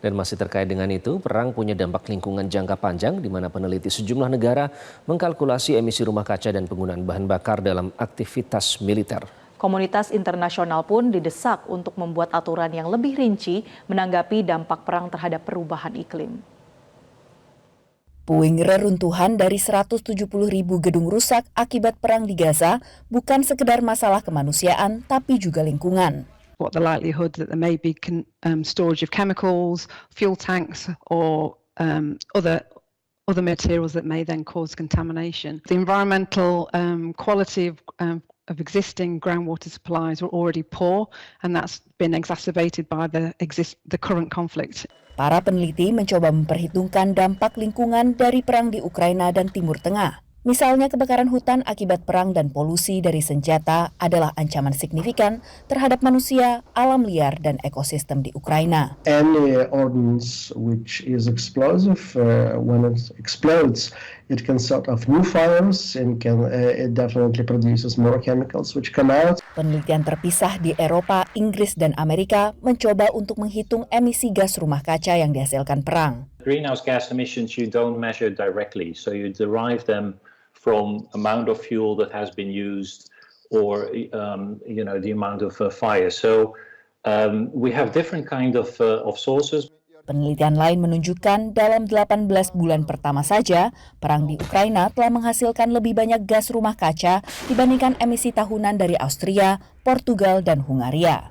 Dan masih terkait dengan itu, perang punya dampak lingkungan jangka panjang di mana peneliti sejumlah negara mengkalkulasi emisi rumah kaca dan penggunaan bahan bakar dalam aktivitas militer. Komunitas internasional pun didesak untuk membuat aturan yang lebih rinci menanggapi dampak perang terhadap perubahan iklim. Puing reruntuhan dari 170.000 gedung rusak akibat perang di Gaza bukan sekedar masalah kemanusiaan, tapi juga lingkungan. What the likelihood that there may be storage of chemicals, fuel tanks, or other materials that may then cause contamination. The environmental quality of existing groundwater supplies are already poor, and that's been exacerbated by the current conflict. Para peneliti mencoba memperhitungkan dampak lingkungan dari perang di Ukraina dan Timur Tengah. Misalnya kebakaran hutan akibat perang dan polusi dari senjata adalah ancaman signifikan terhadap manusia, alam liar, dan ekosistem di Ukraina. Any ordnance which is explosive, when it explodes, it can set off new fires and it definitely produces more chemicals which come out. Penelitian terpisah di Eropa, Inggris, dan Amerika mencoba untuk menghitung emisi gas rumah kaca yang dihasilkan perang. Greenhouse gas emissions you don't measure directly, so you derive them from amount of fuel that has been used or the amount of fire. So we have different kind of sources. Penelitian lain menunjukkan dalam 18 bulan pertama saja, perang di Ukraina telah menghasilkan lebih banyak gas rumah kaca dibandingkan emisi tahunan dari Austria, Portugal, dan Hungaria.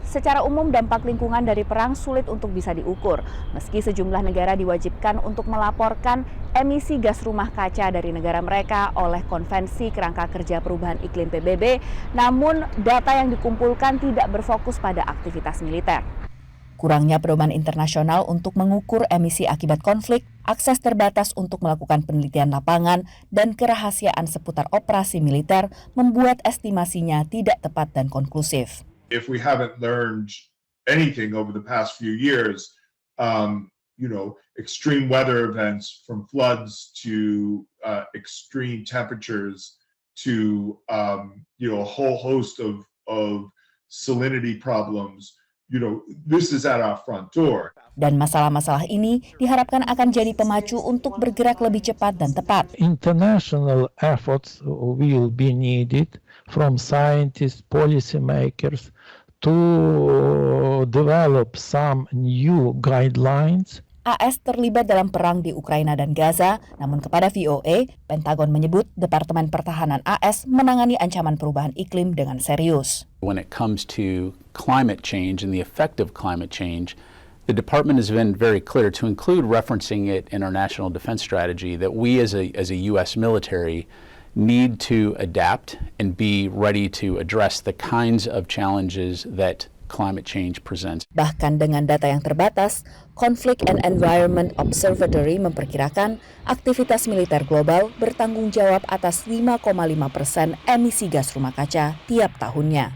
Secara umum dampak lingkungan dari perang sulit untuk bisa diukur, meski sejumlah negara diwajibkan untuk melaporkan emisi gas rumah kaca dari negara mereka oleh Konvensi Kerangka Kerja Perubahan Iklim PBB, namun data yang dikumpulkan tidak berfokus pada aktivitas militer. Kurangnya pedoman internasional untuk mengukur emisi akibat konflik, akses terbatas untuk melakukan penelitian lapangan, dan kerahasiaan seputar operasi militer membuat estimasinya tidak tepat dan konklusif. If we haven't learned anything over the past few years, extreme weather events from floods to extreme temperatures to a whole host of salinity problems, this is at our front door. Dan masalah-masalah ini diharapkan akan jadi pemacu untuk bergerak lebih cepat dan tepat. International efforts will be needed from scientists, policymakers to develop some new guidelines. AS terlibat dalam perang di Ukraina dan Gaza, namun kepada VOA, Pentagon menyebut Departemen Pertahanan AS menangani ancaman perubahan iklim dengan serius. When it comes to climate change and the effect of climate change, the department has been very clear to include referencing it in our national defense strategy that we as a U.S. military need to adapt and be ready to address the kinds of challenges that climate change presents. Bahkan dengan data yang terbatas, Conflict and Environment Observatory memperkirakan aktivitas militer global bertanggung jawab atas 5,5% emisi gas rumah kaca tiap tahunnya.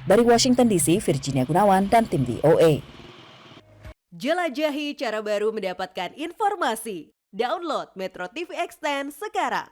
Dari Washington DC, Virginia Gunawan dan tim VOA. Jelajahi cara baru mendapatkan informasi. Download Metro TV Extend sekarang.